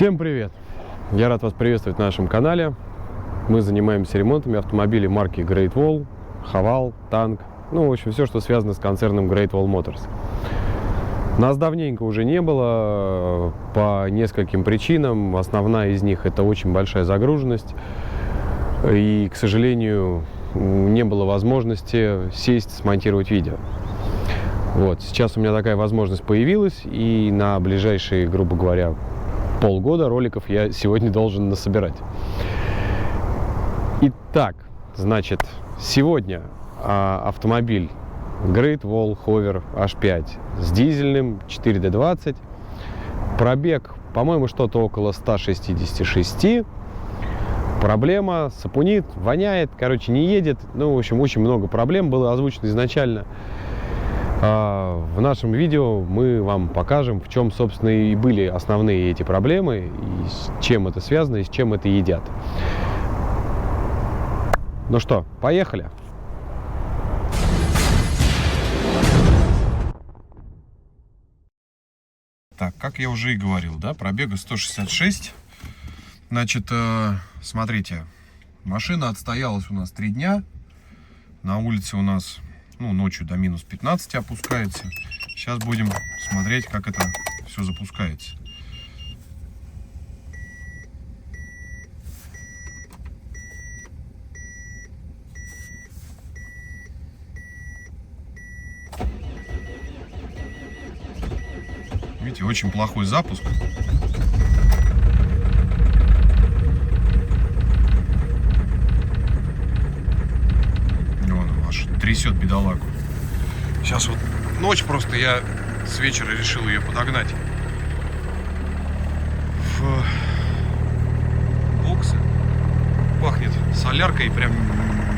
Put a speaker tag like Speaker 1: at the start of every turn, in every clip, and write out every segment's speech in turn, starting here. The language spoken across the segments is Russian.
Speaker 1: Всем привет! Я рад вас приветствовать на нашем канале. Мы занимаемся ремонтами автомобилей марки Great Wall, Haval, Tank. Ну, в общем, все, что связано с концерном Great Wall Motors. Нас давненько уже не было по нескольким причинам. Основная из них — это очень большая загруженность. И, к сожалению, не было возможности сесть, смонтировать видео. Вот, сейчас у меня такая возможность появилась, и на ближайшие, грубо говоря, полгода роликов я сегодня должен насобирать. Итак, значит, сегодня автомобиль Great Wall Hover H5 с дизельным 4D20. Пробег, по-моему, что-то около 166. Проблема: сапунит, воняет, короче, не едет. Ну, в общем, очень много проблем было озвучено изначально. В нашем видео мы вам покажем, в чем, собственно, и были основные эти проблемы, и с чем это связано, и с чем это едят. Ну что, поехали! Так, как я уже и говорил, да, пробега 166. Значит, смотрите, машина отстоялась у нас 3 дня. На улице у нас, ну, ночью до минус 15 опускается. Сейчас будем смотреть, как это все запускается. Видите, очень плохой запуск. Вон он аж трясет бедолагу. Сейчас вот ночь, просто я с вечера решил ее подогнать в боксы. Пахнет соляркой, прям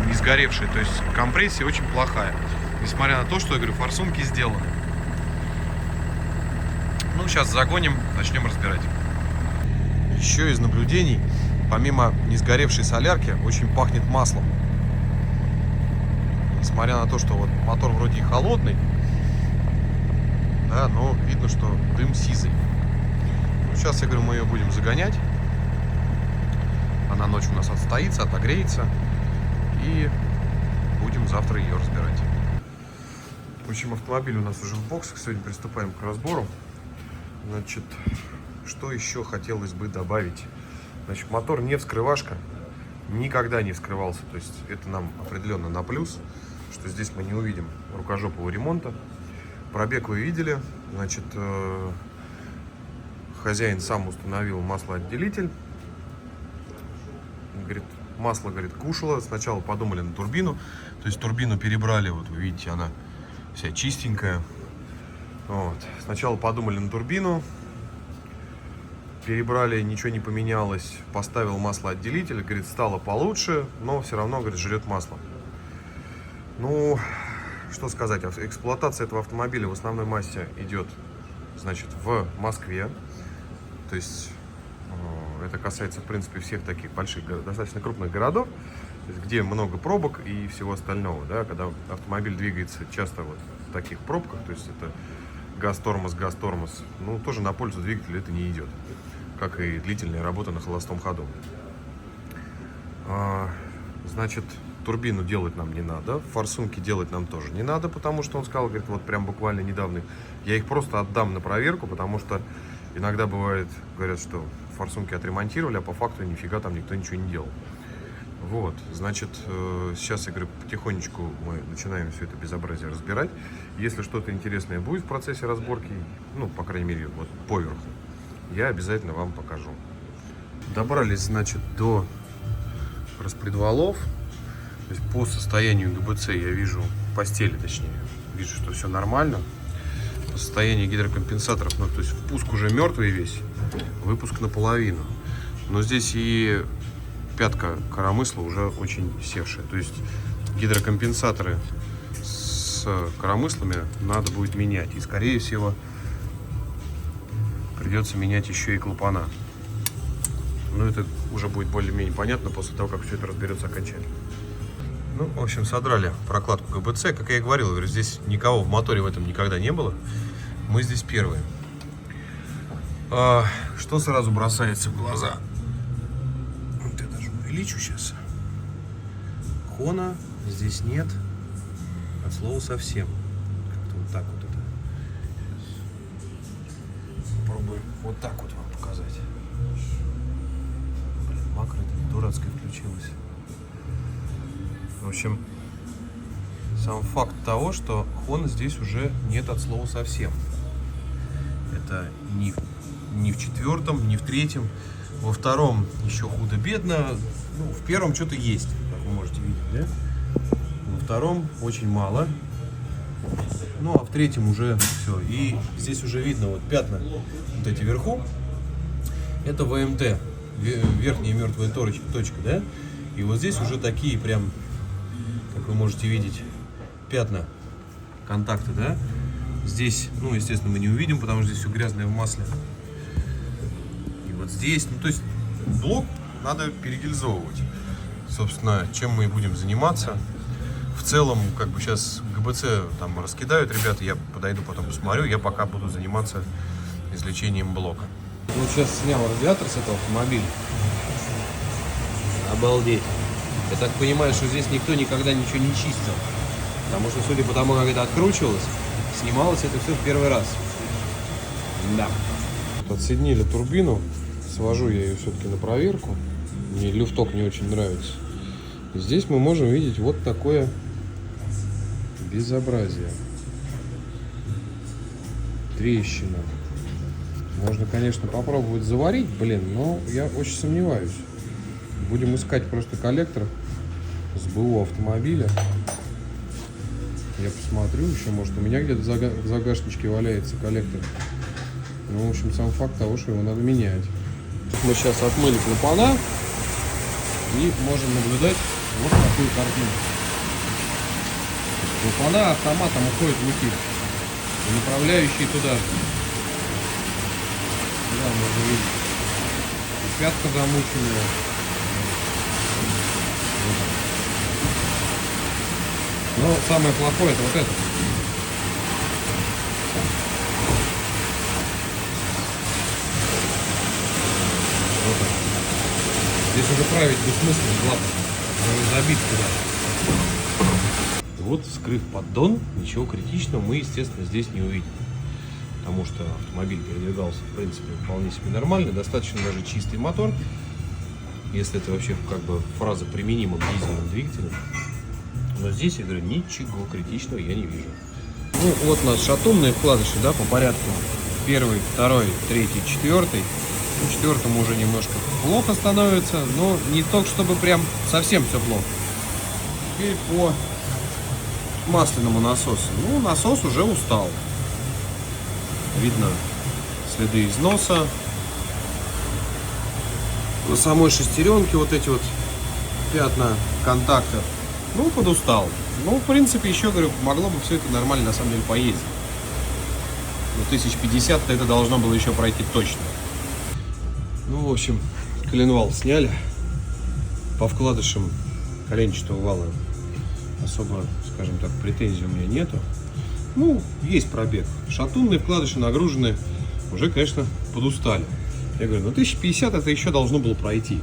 Speaker 1: не сгоревшей. То есть компрессия очень плохая. Несмотря на то, что, я говорю, форсунки сделаны. Ну, сейчас загоним, начнем разбирать. Еще из наблюдений, помимо не сгоревшей солярки, очень пахнет маслом. Несмотря на то, что вот мотор вроде и холодный, да, но видно, что дым сизый. Ну, сейчас, я говорю, мы ее будем загонять. Она ночью у нас отстоится, отогреется. И будем завтра ее разбирать. В общем, автомобиль у нас уже в боксах. Сегодня приступаем к разбору. Значит, что еще хотелось бы добавить? Значит, мотор не вскрывашка. Никогда не вскрывался. То есть это нам определенно на плюс, что здесь мы не увидим рукожопого ремонта. Пробег вы видели. Значит, хозяин сам установил маслоотделитель. Говорит, масло, говорит, кушало. Сначала подумали на турбину. То есть турбину перебрали. Вот вы видите, она вся чистенькая. Вот. Сначала подумали на турбину. Перебрали, ничего не поменялось. Поставил маслоотделитель. Говорит, стало получше, но все равно, говорит, жрет масло. Ну, что сказать, эксплуатация этого автомобиля в основной массе идет, значит, в Москве. То есть это касается, в принципе, всех таких больших, достаточно крупных городов, то есть, где много пробок и всего остального, да, когда автомобиль двигается часто вот в таких пробках, то есть это газ-тормоз, ну, тоже на пользу двигателю это не идет, как и длительная работа на холостом ходу. Значит, турбину делать нам не надо, форсунки делать нам тоже не надо, потому что он сказал, говорит, вот прям буквально недавно я их просто отдам на проверку, потому что иногда бывает, говорят, что форсунки отремонтировали, а по факту нифига там никто ничего не делал. Вот, значит, сейчас, я говорю, потихонечку мы начинаем все это безобразие разбирать. Если что-то интересное будет в процессе разборки, ну, по крайней мере, вот поверху, я обязательно вам покажу. Добрались, значит, до распредвалов. То есть по состоянию ГБЦ я вижу, постели точнее, вижу, что все нормально. По состоянию гидрокомпенсаторов, ну, то есть впуск уже мертвый весь, выпуск наполовину. Но здесь и пятка коромысла уже очень севшая. То есть гидрокомпенсаторы с коромыслами надо будет менять. И, скорее всего, придется менять еще и клапана. Но это уже будет более-менее понятно после того, как все это разберется окончательно. Ну, в общем, содрали прокладку ГБЦ. Как я и говорил, говорю, здесь никого в моторе в этом никогда не было. Мы здесь первые. Что сразу бросается в глаза? Вот я даже увеличу сейчас. Хона здесь нет. От слова совсем. Как-то вот так вот это. Сейчас попробую вот так вот вам показать. Блин, макро это дурацкое включилось. В общем, сам факт того, что Хона здесь уже нет от слова совсем. Это ни в четвертом, ни в третьем. Во втором еще худо-бедно. Ну, в первом что-то есть, как вы можете видеть, да? Во втором очень мало. Ну, а в третьем уже все. И здесь уже видно вот пятна вот эти вверху. Это ВМТ, верхняя мертвая точка, да? И вот здесь уже такие прям, как вы можете видеть, пятна контакта, да? Здесь, ну, естественно, мы не увидим, потому что здесь все грязное в масле. И вот здесь, ну, то есть блок надо перегильзовывать. Собственно, чем мы и будем заниматься. В целом, как бы сейчас ГБЦ там раскидают ребята, я подойду потом посмотрю, я пока буду заниматься извлечением блока. Ну, сейчас снял радиатор с этого автомобиля. Обалдеть. Я так понимаю, что здесь никто никогда ничего не чистил. Потому что, судя по тому, как это откручивалось, снималось это все в первый раз. Да. Отсоединили турбину. Свожу я ее все-таки на проверку. Мне люфток не очень нравится. И здесь мы можем видеть вот такое безобразие. Трещина. Можно, конечно, попробовать заварить, блин, но я очень сомневаюсь. Будем искать просто коллектор с БУ автомобиля. Я посмотрю еще, может, у меня где-то в загашничке валяется коллектор. Ну, в общем, сам факт того, что его надо менять. Мы сейчас отмыли клапана и можем наблюдать вот такую картину. Клапана автоматом уходит в утиль. И направляющие туда же. Да, можно видеть. И пятка замученная. Но самое плохое это вот это. Вот так. Здесь уже править бессмысленно, клапан. Он забит туда. Вот, вскрыв поддон, ничего критичного мы, естественно, здесь не увидим. Потому что автомобиль передвигался, в принципе, вполне себе нормально. Достаточно даже чистый мотор. Если это вообще как бы фраза применима к дизельным двигателям. Но здесь, я говорю, ничего критичного я не вижу. Ну, вот у нас шатунные вкладыши, да, по порядку. Первый, второй, третий, четвертый. Ну, четвертому уже немножко плохо становится, но не только чтобы прям совсем все плохо. Теперь по масляному насосу. Ну, насос уже устал. Видно следы износа. На самой шестеренке вот эти вот пятна контактов. Ну, подустал. Ну, в принципе, еще, говорю, могло бы все это нормально, на самом деле, поездить. Ну, 1050-то это должно было еще пройти точно. Ну, в общем, коленвал сняли. По вкладышам коленчатого вала особо, скажем так, претензий у меня нету. Ну, есть пробег. Шатунные вкладыши нагружены, уже, конечно, подустали. Я говорю, ну 1050 это еще должно было пройти.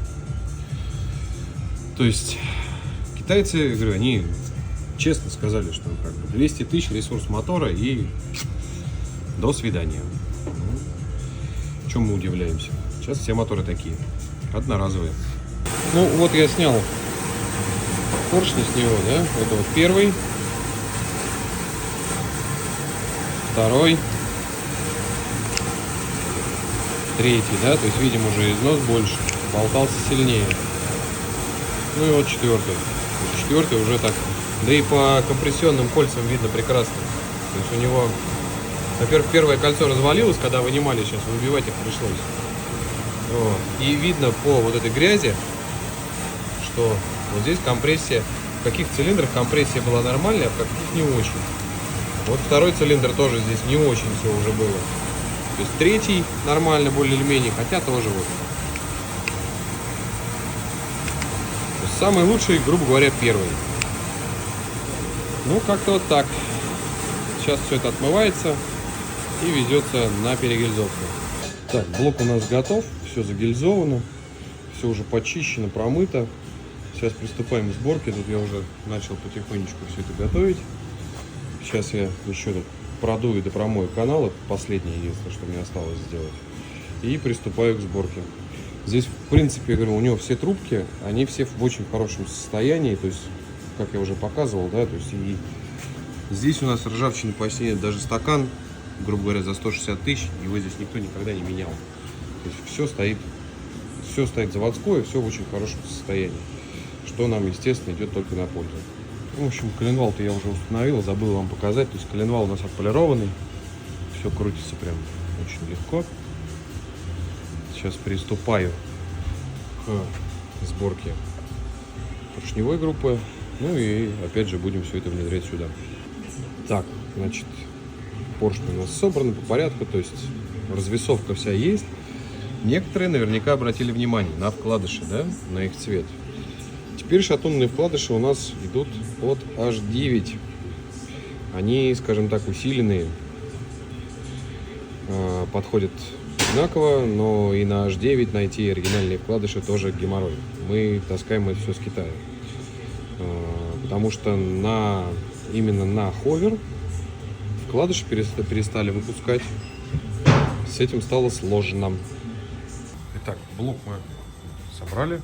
Speaker 1: То есть китайцы, я говорю, они честно сказали, что как бы 200 тысяч ресурс мотора и до свидания. Ну, чем мы удивляемся? Сейчас все моторы такие, одноразовые. Ну вот я снял поршни с него, да? Это вот первый, второй, третий, да? То есть видим уже износ больше, болтался сильнее. Ну и вот четвертый. Четвертый уже так. Да и по компрессионным кольцам видно прекрасно. То есть у него, во-первых, первое кольцо развалилось, когда вынимали, сейчас выбивать их пришлось. Вот. И видно по вот этой грязи, что вот здесь компрессия, в каких цилиндрах компрессия была нормальная, а в каких не очень. Вот второй цилиндр тоже здесь не очень все уже было. То есть третий нормально, более или менее, хотя тоже вот. То есть самый лучший, грубо говоря, первый. Ну, как-то вот так. Сейчас все это отмывается и везется на перегильзовку. Так, блок у нас готов, все загильзовано, все уже почищено, промыто. Сейчас приступаем к сборке. Тут я уже начал потихонечку все это готовить. Сейчас я еще тут продую и допромою канал. Это последнее, единственное, что мне осталось сделать. И приступаю к сборке. Здесь, в принципе, я говорю, у него все трубки, они все в очень хорошем состоянии. То есть, как я уже показывал, да, то есть и здесь у нас ржавчины почти нет. Даже стакан, грубо говоря, за 160 тысяч, его здесь никто никогда не менял. То есть все стоит заводское, все в очень хорошем состоянии. Что нам, естественно, идет только на пользу. В общем, коленвал-то я уже установил, забыл вам показать. То есть коленвал у нас отполированный. Все крутится прям очень легко. Сейчас приступаю к сборке поршневой группы. Ну и опять же будем все это внедрять сюда. Так, значит, поршни у нас собраны по порядку. То есть развесовка вся есть. Некоторые наверняка обратили внимание на вкладыши, да, на их цвет. Теперь шатунные вкладыши у нас идут от H9. Они, скажем так, усиленные. Подходят одинаково, но и на H9 найти оригинальные вкладыши тоже геморрой. Мы таскаем это все с Китая. Потому что именно на ховер вкладыши перестали выпускать. С этим стало сложно. Итак, блок мы собрали.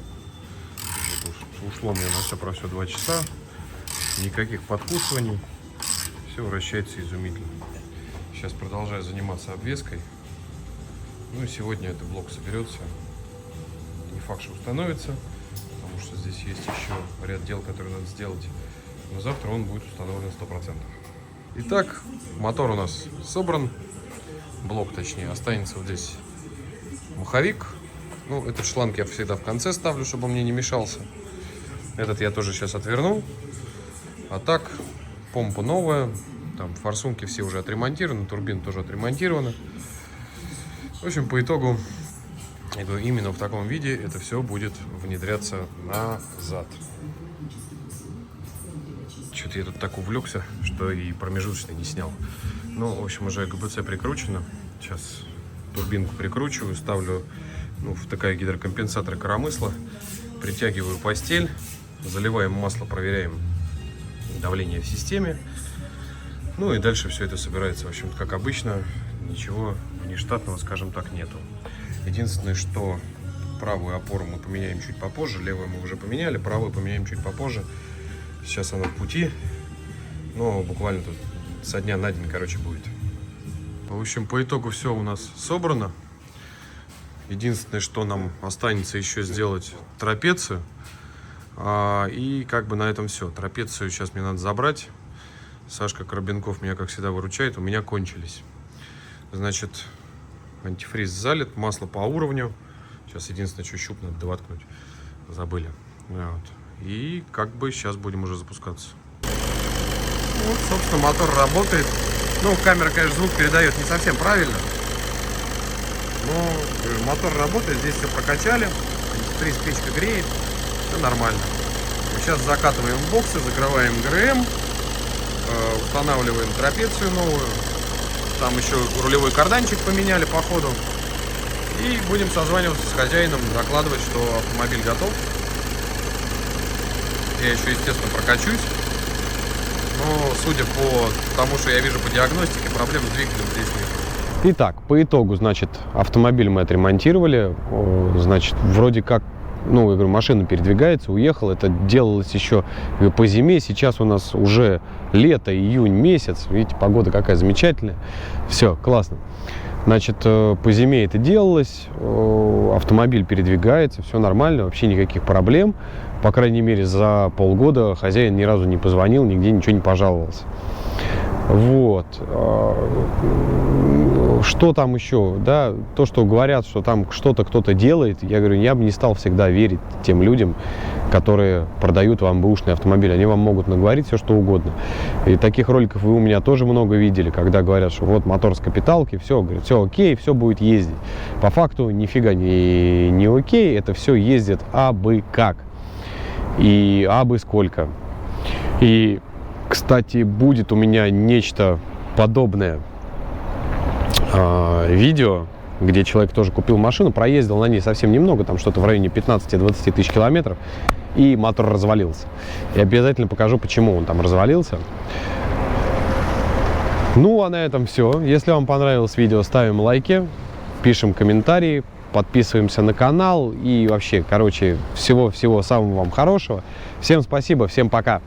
Speaker 1: Ушло мне на все про все 2 часа. Никаких подкусываний. Все вращается изумительно. Сейчас продолжаю заниматься обвеской. Ну и сегодня этот блок соберется. Не факт, что установится, потому что здесь есть еще ряд дел, которые надо сделать. Но завтра он будет установлен 100%. Итак, мотор у нас собран. Блок, точнее, останется вот здесь маховик. Ну, этот шланг я всегда в конце ставлю, чтобы он мне не мешался. Этот я тоже сейчас отверну. А так, помпа новая. Там форсунки все уже отремонтированы, турбина тоже отремонтирована. В общем, по итогу, я говорю, именно в таком виде это все будет внедряться назад. Что-то я тут так увлекся, что и промежуточный не снял. Ну, в общем, уже ГБЦ прикручено. Сейчас турбинку прикручиваю, ставлю, втыкаю гидрокомпенсатор коромысла, притягиваю постель, заливаем масло, проверяем давление в системе. Ну и дальше все это собирается, в общем-то, как обычно. Ничего нештатного, скажем так, нету. Единственное, что правую опору мы поменяем чуть попозже, левую мы уже поменяли, правую поменяем чуть попозже. Сейчас она в пути, но буквально тут со дня на день, короче, будет. В общем, по итогу все у нас собрано. Единственное, что нам останется еще сделать трапецию. И как бы на этом все. Трапецию сейчас мне надо забрать. Сашка Коробенков меня, как всегда, выручает. У меня кончились. Значит, антифриз залит, масло по уровню. Сейчас единственное, что щуп надо довоткнуть. Забыли. Вот. И как бы сейчас будем уже запускаться. Вот, собственно, мотор работает. Ну, камера, конечно, звук передает не совсем правильно. Но мотор работает, здесь все прокачали. Антифриз, печка греет. Все нормально. Сейчас закатываем боксы, закрываем ГРМ. Устанавливаем трапецию новую. Там еще рулевой карданчик поменяли по ходу. И будем созваниваться с хозяином, докладывать, что автомобиль готов. Я еще, естественно, прокачусь. Но, судя по тому, что я вижу по диагностике, проблем с двигателем здесь нет. Итак, по итогу, значит, автомобиль мы отремонтировали. Значит, вроде как, я говорю, машина передвигается, уехала. Это делалось еще по зиме. Сейчас у нас уже лето, июнь месяц. Видите, погода какая замечательная. Все, классно. Значит, по зиме это делалось. Автомобиль передвигается, все нормально, вообще никаких проблем. По крайней мере, за полгода хозяин ни разу не позвонил, нигде ничего не пожаловался. Вот. Что там еще, да, то, что говорят, что там что-то кто-то делает, я говорю, я бы не стал всегда верить тем людям, которые продают вам бэушный автомобиль. Они вам могут наговорить все, что угодно. И таких роликов вы у меня тоже много видели, когда говорят, что вот мотор с капиталки, все, говорят, все окей, все будет ездить. По факту нифига не окей, это все ездит абы как. И абы сколько. И, кстати, будет у меня нечто подобное видео
Speaker 2: где человек тоже купил машину, проездил на ней совсем немного, там что-то в районе 15-20 тысяч километров, и мотор развалился. И обязательно покажу, почему он там развалился. Ну, а на этом все. Если вам понравилось видео, ставим лайки, пишем комментарии, подписываемся на канал и вообще, короче, всего-всего самого вам хорошего. Всем спасибо, всем пока.